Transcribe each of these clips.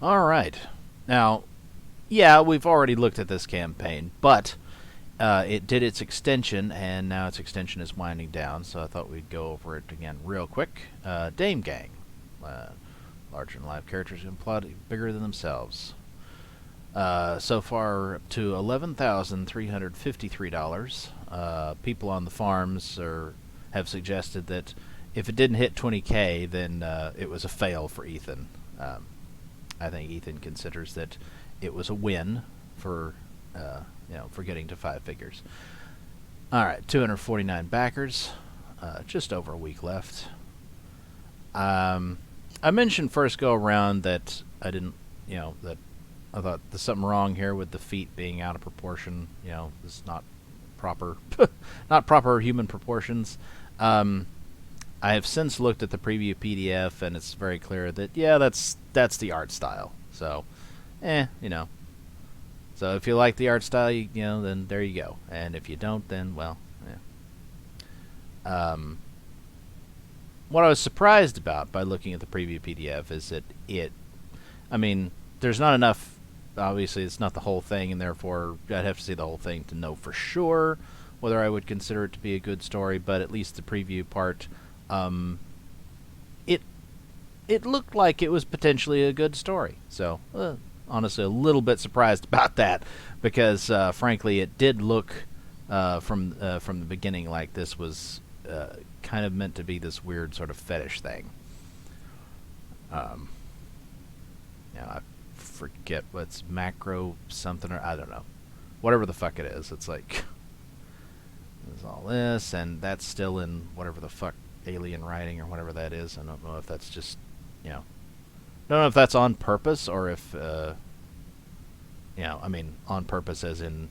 All right. Now, yeah, we've already looked at this campaign, but it did its extension, and now its extension is winding down, so I thought we'd go over it again real quick. Damegang. Larger than life characters and plot bigger than themselves. So far, up to $11,353. People on the forums have suggested that if it didn't hit 20K, then it was a fail for Ethan. I think Ethan considers that it was a win for for getting to 5 figures. All right, 249 backers. Just over a week left. I mentioned first go around that I didn't, that I thought there's something wrong here with the feet being out of proportion. It's not proper, not proper human proportions. I have since looked at the preview PDF, and it's very clear that that's the art style. So, So if you like the art style, then there you go. And if you don't, then well, yeah. What I was surprised about by looking at the preview PDF is that there's not enough. Obviously, it's not the whole thing, and therefore I'd have to see the whole thing to know for sure whether I would consider it to be a good story. But at least the preview part, it looked like it was potentially a good story. So, honestly, a little bit surprised about that because, frankly, it did look from the beginning like this was kind of meant to be this weird sort of fetish thing. I forget what's macro something, or I don't know, whatever the fuck it is. It's like there's all this, and that's still in whatever the fuck alien writing or whatever that is. I don't know if that's just don't know if that's on purpose or if on purpose as in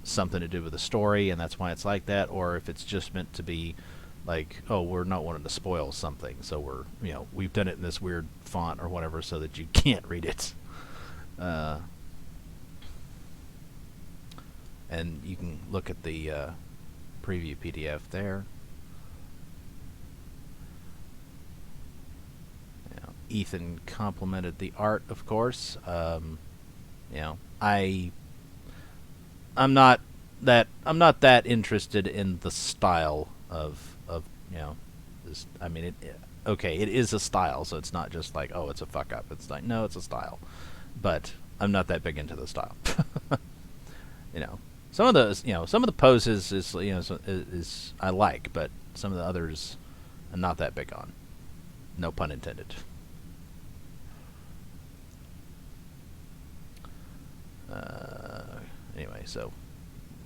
something to do with the story, and that's why it's like that, or if it's just meant to be like, oh, we're not wanting to spoil something, so we've done it in this weird font or whatever so that you can't read it. And you can look at the preview PDF there. Ethan complimented the art, of course. I'm not that interested in the style of this. It is a style, so it's not just like, oh, it's a fuck up. It's like, no, it's a style, but I'm not that big into the style. Some of the poses is I like, but some of the others I'm not that big on. No pun intended. Anyway, so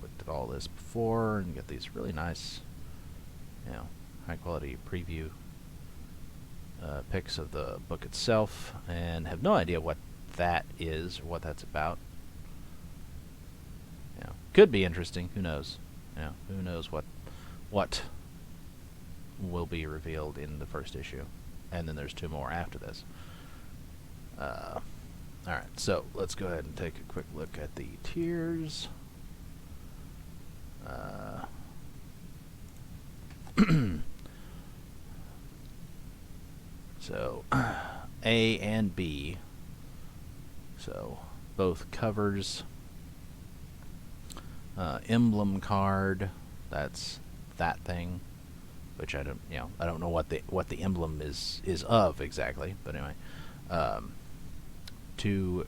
looked at all this before and get these really nice, high quality preview pics of the book itself, and have no idea what that is or what that's about. Could be interesting. Who knows? Who knows what will be revealed in the first issue, and then there's 2 more after this. Alright, so let's go ahead and take a quick look at the tiers. So, A and B. So, both covers. Emblem card, that's that thing, which I don't know what the emblem is of exactly, but anyway. 2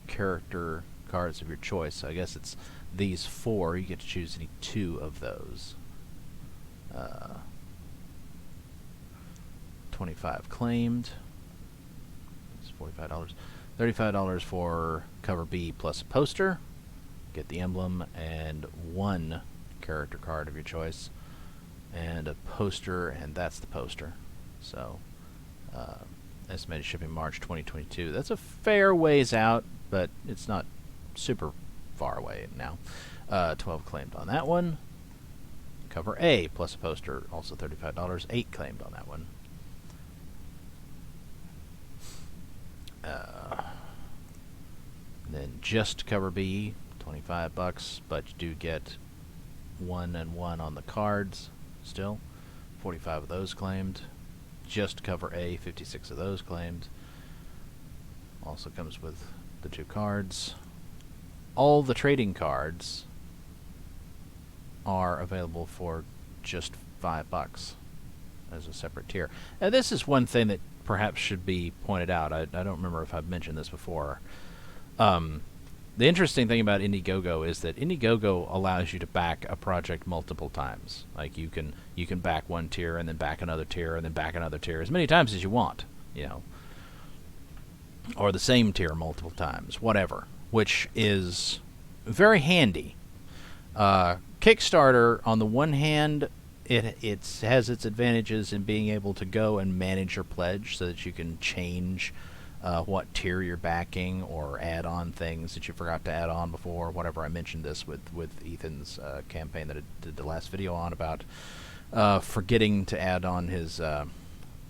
character cards of your choice. So I guess it's these 4. You get to choose any 2 of those. 25 claimed. It's $45. $35 for cover B plus a poster. Get the emblem and 1 character card of your choice, and a poster, and that's the poster. So, estimated shipping March 2022. That's a fair ways out, but it's not super far away now. 12 claimed on that one. Cover A plus a poster, also $35. 8 claimed on that one. Then just cover B, $25, but you do get 1 and 1 on the cards still. 45 of those claimed. just cover A, 56 of those claimed. Also comes with the 2 cards. All the trading cards are available for just $5 as a separate tier. Now, this is one thing that perhaps should be pointed out. I don't remember if I've mentioned this before. The interesting thing about Indiegogo is that Indiegogo allows you to back a project multiple times. Like you can back one tier and then back another tier and then back another tier as many times as you want, you know, or the same tier multiple times, whatever, which is very handy. Kickstarter, on the one hand, it has its advantages in being able to go and manage your pledge so that you can change what tier you're backing or add on things that you forgot to add on before. Whatever, I mentioned this with Ethan's campaign that I did the last video on about forgetting to add on his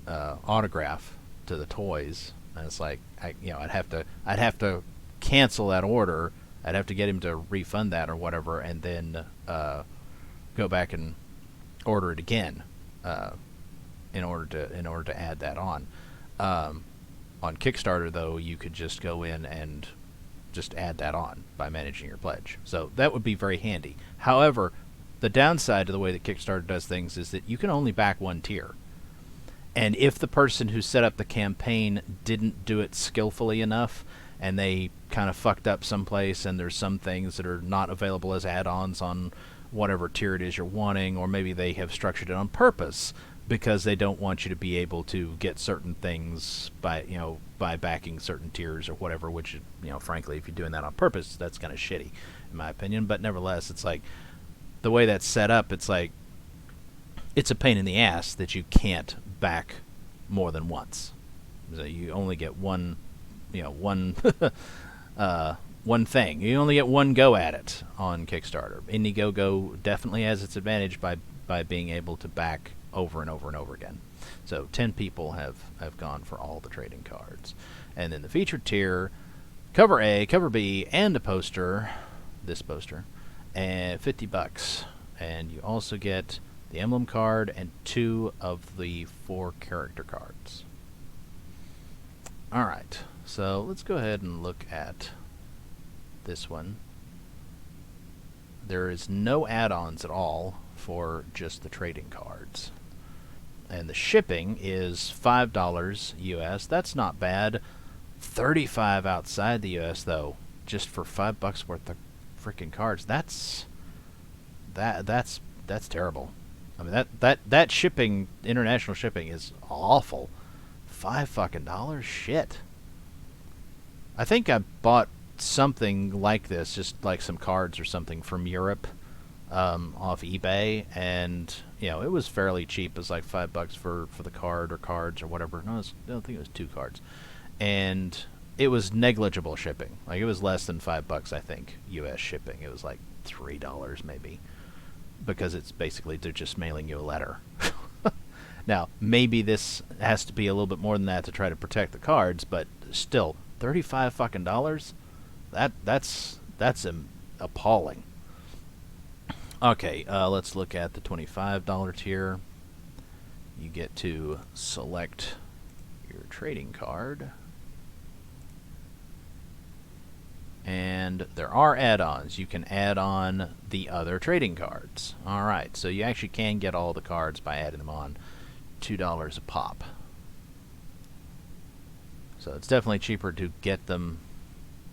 autograph to the toys. And it's like, I'd have to cancel that order. I'd have to get him to refund that or whatever, and then go back and order it again in order to add that on. On Kickstarter, though, you could just go in and just add that on by managing your pledge. So that would be very handy. However, the downside to the way that Kickstarter does things is that you can only back one tier. And if the person who set up the campaign didn't do it skillfully enough, and they kind of fucked up someplace, and there's some things that are not available as add-ons on whatever tier it is you're wanting, or maybe they have structured it on purpose because they don't want you to be able to get certain things by backing certain tiers or whatever, which, frankly, if you're doing that on purpose, that's kind of shitty, in my opinion. But nevertheless, it's like, the way that's set up, it's like, it's a pain in the ass that you can't back more than once. So you only get one one thing. You only get one go at it on Kickstarter. Indiegogo definitely has its advantage by being able to back over and over and over again. So 10 people have gone for all the trading cards. And then the featured tier, cover A, cover B, and a poster, this poster, and $50. And you also get the emblem card and 2 of the 4 character cards. Alright, so let's go ahead and look at this one. There is no add-ons at all for just the trading cards. And the shipping is $5 US. That's not bad. $35 outside the US, though, just for $5 worth of freaking cards. That's terrible. I mean, that shipping, international shipping, is awful. $5 shit. I think I bought something like this, just like some cards or something from Europe, off eBay, and it was fairly cheap. It was like $5 for the card or cards or whatever. No, I don't think it was 2 cards, and it was negligible shipping. Like, it was less than $5, I think, U.S. shipping. It was like $3 maybe, because it's basically they're just mailing you a letter. Now, maybe this has to be a little bit more than that to try to protect the cards, but still, $35 that's appalling. Okay, let's look at the $25 tier. You get to select your trading card. And there are add-ons. You can add on the other trading cards. Alright, so you actually can get all the cards by adding them on. $2 a pop. So it's definitely cheaper to get them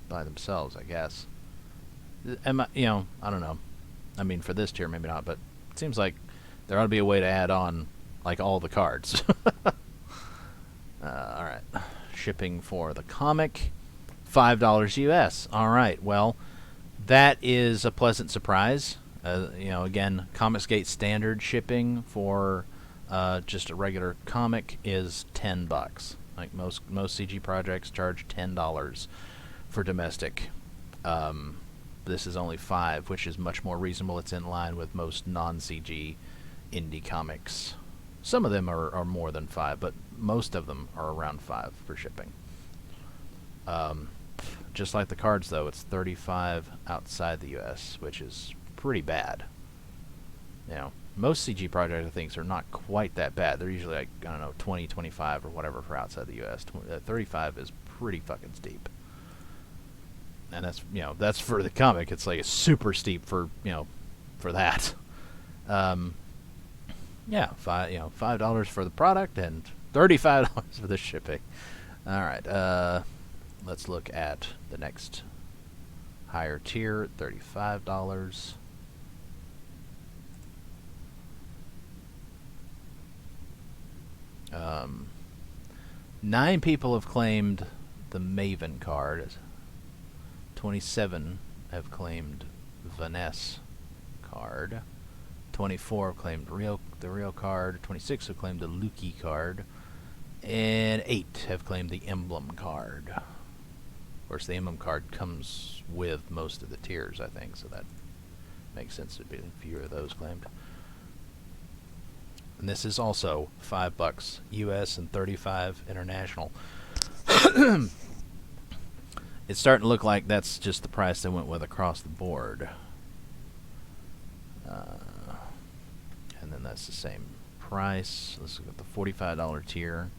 by themselves, I guess. I don't know. I mean, for this tier, maybe not, but it seems like there ought to be a way to add on, like, all the cards. Alright. Shipping for the comic, $5 US. Alright, well, that is a pleasant surprise. Again, ComicsGate standard shipping for just a regular comic is $10. Like most CG projects charge $10 for domestic. This is only $5, which is much more reasonable. It's in line with most non-CG indie comics. Some of them are more than $5, but most of them are around $5 for shipping. Just like the cards, though, it's $35 outside the U.S., which is pretty bad. most CG projects, I think, are not quite that bad. They're usually like, I don't know, 20, 25 or whatever for outside the U.S. 35 is pretty fucking steep. And that's, that's for the comic. It's like super steep for, for that. Yeah, $5 for the product and $35 for the shipping. All right, let's look at the next higher tier, $35. 9 people have claimed the Maven card. 27 have claimed Vanessa card. 24 have claimed the Rio card. 26 have claimed the Luki card. And 8 have claimed the Emblem card. Of course, the Emblem card comes with most of the tiers, I think, so that makes sense to be fewer of those claimed. And this is also $5 US and $35 international. It's starting to look like that's just the price they went with across the board. And then that's the same price. Let's look at the $45 tier.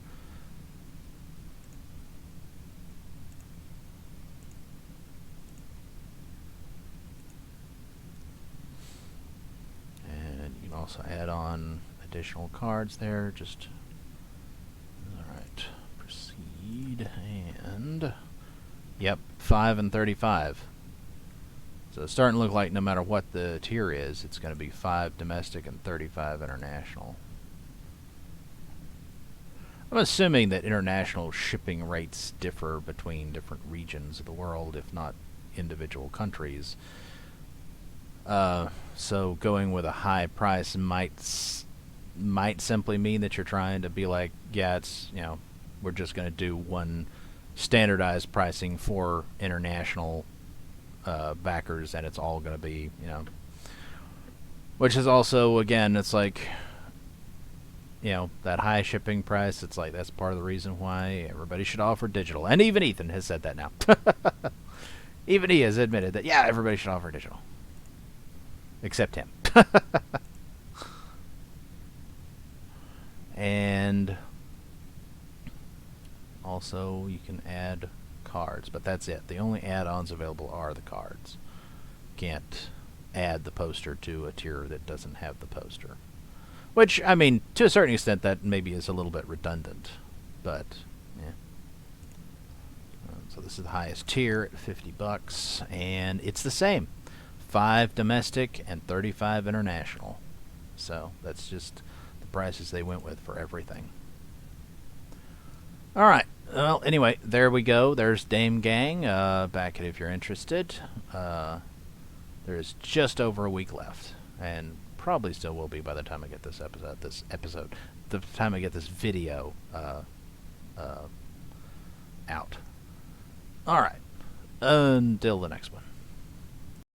And you can also add on additional cards there. Just alright, proceed, and yep, 5 and 35. So it's starting to look like no matter what the tier is, it's going to be 5 domestic and 35 international. I'm assuming that international shipping rates differ between different regions of the world, if not individual countries. So going with a high price might simply mean that you're trying to be like, yeah, it's, we're just going to do one standardized pricing for international backers, and it's all going to be, which is also, again, it's like, that high shipping price, it's like that's part of the reason why everybody should offer digital. And even Ethan has said that now. Even he has admitted that, yeah, everybody should offer digital. Except him. And also you can add cards, but that's it. The only add-ons available are the cards. Can't add the poster to a tier that doesn't have the poster. Which, I mean, to a certain extent, that maybe is a little bit redundant, but yeah. So this is the highest tier at $50, and it's the same: 5 domestic and 35 international. So that's just the prices they went with for everything. All right. Well, anyway, there we go. There's Damegang. Back it if you're interested. There's just over a week left, and probably still will be by the time I get this episode. The time I get this video out. All right. Until the next one.